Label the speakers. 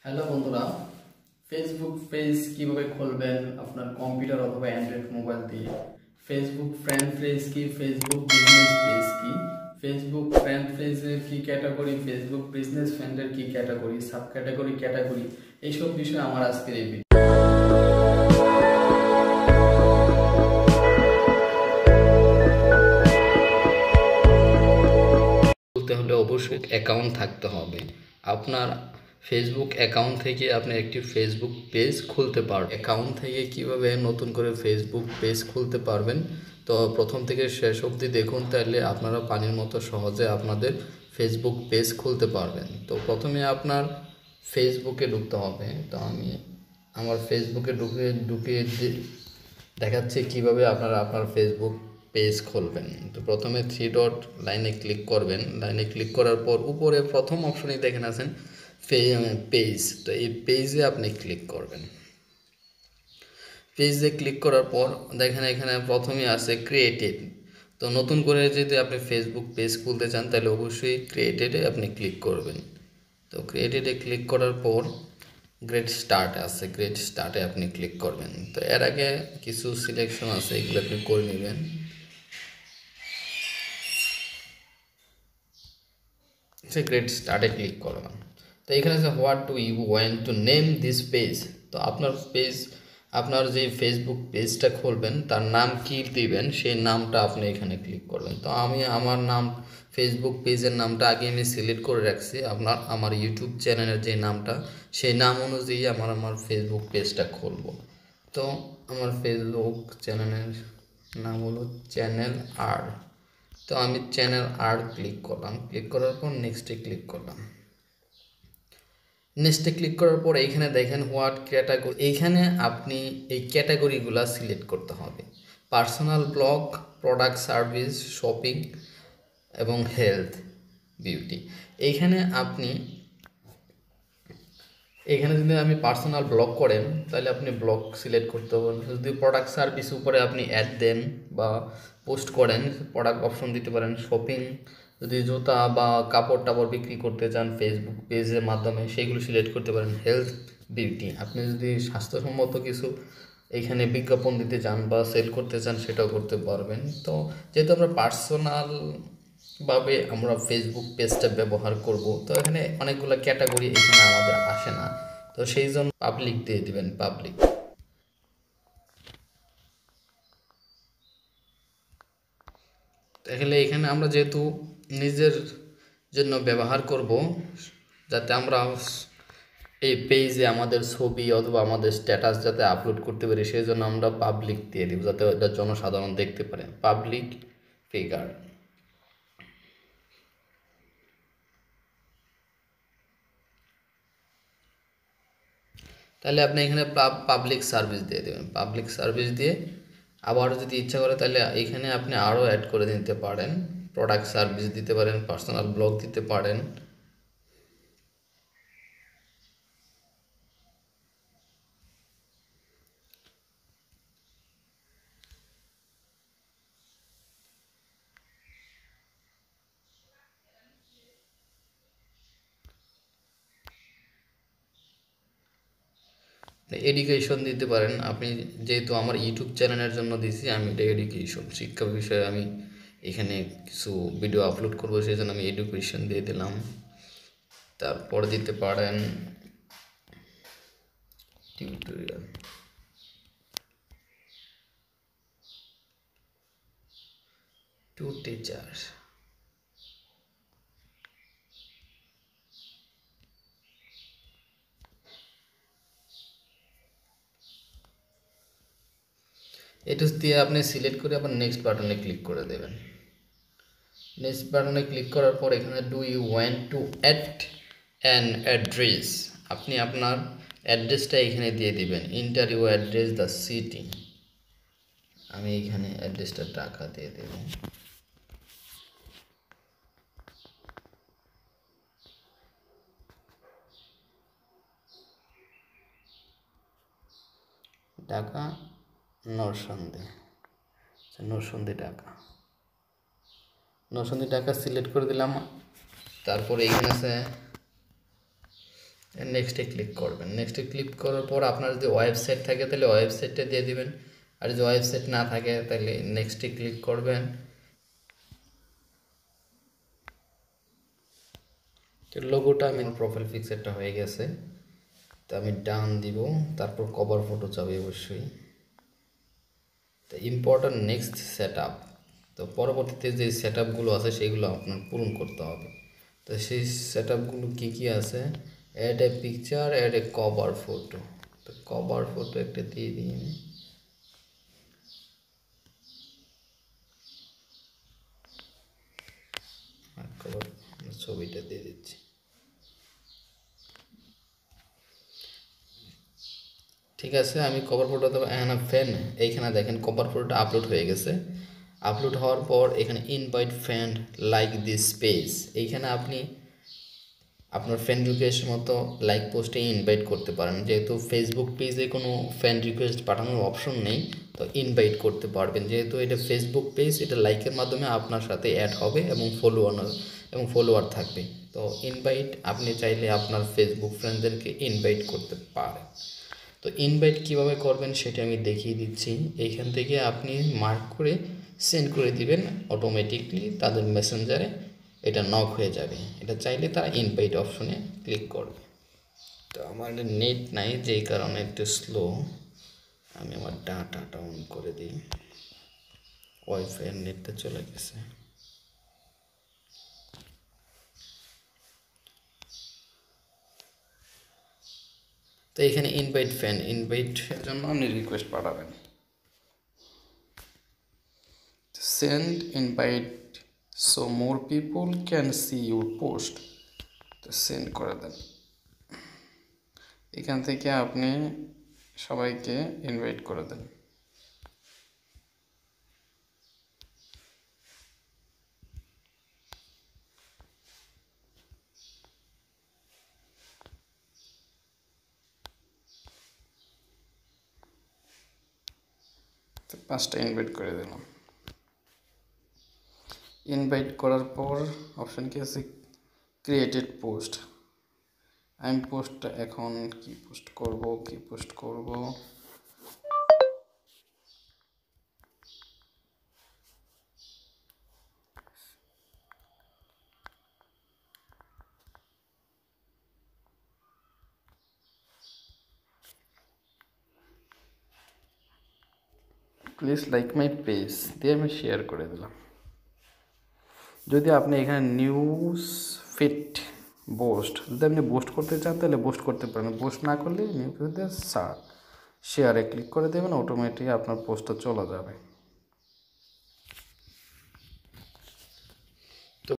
Speaker 1: Hello বন্ধুরা, Facebook page কিভাবে খুলবেন আপনার কম্পিউটার অথবা অ্যান্ড্রয়েড মোবাইল দিয়ে। ফেসবুক ফ্রেন্ড পেজ কি, ফেসবুক বিজনেস পেজ কি, ফেসবুক ফ্রেন্ড পেজের কি ক্যাটাগরি, ফেসবুক বিজনেস ফ্রেন্ডের কি ক্যাটাগরি, সাব ক্যাটাগরি এইসব বিষয়ে আমার আজকের এই ভিডিও। খুলতে হলে অবশ্যই অ্যাকাউন্ট থাকতে হবে। আপনার ফেসবুক অ্যাকাউন্ট থেকে আপনি একটি ফেসবুক পেজ খুলতে পারবেন। অ্যাকাউন্ট থেকে কিভাবে নতুন করে ফেসবুক পেজ খুলতে পারবেন, তো প্রথম থেকে শেষ অবধি দেখুন, তাহলে আপনারা পানির মতো সহজে আপনাদের ফেসবুক পেজ খুলতে পারবেন। তো প্রথমে আপনার ফেসবুকে ঢুকতে হবে। তো আমি আমার ফেসবুকে ঢুকে দেখাচ্ছে কিভাবে আপনারা আপনার ফেসবুক পেজ খুলবেন। তো প্রথমে 3 ডট লাইনে ক্লিক করবেন। লাইনে ক্লিক করার পর উপরে প্রথম অপশনে দেখেন আছেন পেজ। তো এই পেজে আপনি ক্লিক করবেন। পেজে ক্লিক করার পর দেখেন এখানে প্রথমে আছে ক্রিয়েটেড। তো নতুন করে যদি আপনি ফেসবুক পেজ খুলতে চান তাহলে অবশ্যই ক্রিয়েটেডে আপনি ক্লিক করবেন। তো ক্রিয়েটেডে ক্লিক করার পর গ্রেট স্টার্ট আছে, গ্রেট স্টার্টে আপনি ক্লিক করবেন। তো এর আগে কিছু সিলেকশন আছে, এগুলো আপনি করে নেবেন। সে গ্রেট স্টার্টে ক্লিক করবেন। তো এখানে আছে what do you want to name this page. তো আপনার পেজ, আপনার যে ফেসবুক পেজটা খুলবেন তার নাম কি দিবেন, সেই নামটা আপনি এখানে ক্লিক করবেন। তো আমি আমার নাম, ফেসবুক পেজের নামটা আগে আমি সিলেক্ট করে রাখছি। আমার ইউটিউব চ্যানেলের যে নামটা, সেই নাম অনুযায়ী আমার ফেসবুক পেজটা খুলব। তো আমার ফেসবুক চ্যানেলের নাম হলো চ্যানেল আর। তো আমি চ্যানেল আর ক্লিক করলাম। ক্লিক করার পর নেক্সটে ক্লিক করলাম। নেক্সটে ক্লিক করার পর এইখানে দেখেন হোয়াট ক্যাটাগরি। এইখানে আপনি এই ক্যাটাগরিগুলো সিলেক্ট করতে হবে। Personal blog, product service, shopping এবং হেলথ, বিউটি। এইখানে যদি আমি পার্সোনাল ব্লগ করেন তাহলে আপনি ব্লগ সিলেক্ট করতে পারেন। যদি প্রোডাক্ট সার্ভিস উপরে আপনি অ্যাড দেন বা পোস্ট করেন, প্রোডাক্ট অপশন দিতে পারেন। শপিং, যদি জুতা বা কাপড় টাপড় বিক্রি করতে চান ফেসবুক পেজের মাধ্যমে, সেইগুলো সিলেক্ট করতে পারেন। হেলথ, বিউটি, আপনি যদি স্বাস্থ্যসম্মত কিছু এইখানে বিজ্ঞাপন দিতে চান বা সেল করতে চান সেটাও করতে পারবেন। তো যেহেতু আমরা পার্সোনাল ভাবে আমরা ফেসবুক পেজটা ব্যবহার করব, তো এখানে অনেকগুলো ক্যাটাগরি এখানে আমাদের আসে না, তো সেই জন্য পাবলিক দিয়ে দিবেন, পাবলিক। তাহলে এখানে আমরা যেহেতু নিজের জন্য ব্যবহার করব, যাতে আমরা এই পেজে আমাদের ছবি অথবা আমাদের স্ট্যাটাস যাতে আপলোড করতে পারি, সেই জন্য আমরা পাবলিক দিয়ে দিব, যাতে এটা জনসাধারণ দেখতে পারে, পাবলিক ফিগার। তাহলে আপনি এখানে পাবলিক সার্ভিস দিয়ে দেবেন। পাবলিক সার্ভিস দিয়ে আবার যদি ইচ্ছা করে তাহলে এখানে আপনি আরও অ্যাড করে দিতে পারেন। প্রোডাক্ট সার্ভিস দিতে পারেন, পার্সোনাল ব্লগ দিতে পারেন। এডুকেশন দিতে পারেন। আপনি যেহেতু আমার ইউটিউব চ্যানেলের জন্য দিছি, আমি এটা এডুকেশন, শিক্ষা বিষয়ে আমি এখানে কিছু ভিডিও আপলোড করবো, সেই জন্য আমি এডুকেশন দিয়ে দিলাম। তারপর দিতে পারেন টিউটোরিয়াল, টু টিচার। এটা দিয়ে আপনি সিলেক্ট করে আবার নেক্সট বাটনে ক্লিক করে দেবেন। নেক্সট বাটনে ক্লিক করার পর এখানে do you want to add an address, আপনি আপনার অ্যাড্রেসটা এখানে দিয়ে দিবেন। Enter you address the city, আমি এখানে অ্যাড্রেসটা ঢাকা দিয়ে দেব। ঢাকা নরসন্দী, নরসন্দী ঢাকা, নরসন্দী ঢাকা সিলেক্ট করে দিলাম। তারপরে এখানে আছে নেক্সটে ক্লিক করবেন। নেক্সটে ক্লিক করার পর আপনার যদি ওয়েবসাইট থাকে তাহলে ওয়েবসাইটটা দিয়ে দিবেন, আর যদি ওয়েবসাইট না থাকে তাহলে নেক্সটে ক্লিক করবেন। তো লোগোটা আমি প্রোফাইল পিকচারটা হয়ে গেছে, তো আমি ডান দিব, তারপর কভার ফটো চাবি অবশ্যই। তো ইম্পর্ট্যান্ট নেক্সট সেট আপ, তো পরবর্তীতে যে সেট আপগুলো আছে সেগুলো আপনার পূরণ করতে হবে। তো সেই সেট আপগুলো কী কী আছে, add a picture, add a cover photo. তো কভার ফটো একটা দিয়ে দিই আমি। কভার ছবিটা দিয়ে দিচ্ছি। ঠিক আছে, আমি কভার ফটো দেবো। এখানে ফ্যান, এইখানে দেখেন কভার ফটোটা আপলোড হয়ে গেছে। আপলোড হওয়ার পর এখানে invite friend like this page, এইখানে আপনি আপনার ফ্রেন্ড রিকোয়েস্ট মতো লাইক পোস্টে ইনভাইট করতে পারেন। যেহেতু ফেসবুক পেজে কোনো ফ্রেন্ড রিকোয়েস্ট পাঠানোর অপশন নেই, তো ইনভাইট করতে পারবেন। যেহেতু এটা ফেসবুক পেজ, এটা লাইকের মাধ্যমে আপনার সাথে অ্যাড হবে এবং ফলোয়ার থাকবে। তো ইনভাইট আপনি চাইলে আপনার ফেসবুক ফ্রেন্ডদেরকে ইনভাইট করতে পারেন। তো ইনভাইট কীভাবে করবেন সেটা আমি দেখিয়ে দিচ্ছি। এইখান থেকে আপনি মার্ক করে সেন্ড করে দিবেন, অটোমেটিকলি তাদের মেসেঞ্জারে এটা নক হয়ে যাবে। এটা চাইলে তারা ইনভাইট অপশনে ক্লিক করবে। তো আমার নেট নাই, যেই কারণে একটু স্লো। আমি আমার ডাটাটা অন করে দিই, ওয়াইফাইয়ের নেটটা চলে গেছে। তো এখানে ইনভাইট ফ্যান, ইনভাইটের জন্য আপনি রিকোয়েস্ট পাঠাবেন, send invite so more people can see your post. তো সেন্ড করে দেন। এখান থেকে আপনি সবাইকে ইনভাইট করে দেন। তো 5টা ইনভাইট করে দিলাম। ইনভাইট করার পর অপশান কি আছে, ক্রিয়েটেড পোস্ট। আমি পোস্টটা এখন কি পোস্ট করব, প্লিজ লাইক মাই পেজ দিয়ে আমি শেয়ার করে দিলাম। যদি আপনি এখানে নিউজ ফিট পোস্ট, যদি আপনি পোস্ট করতে চান তাহলে পোস্ট করতে পারেন, পোস্ট না করলে নিউজ ফিটে শেয়ারে ক্লিক করে দেবেন, অটোমেটিক আপনার পোস্টটা চলে যাবে।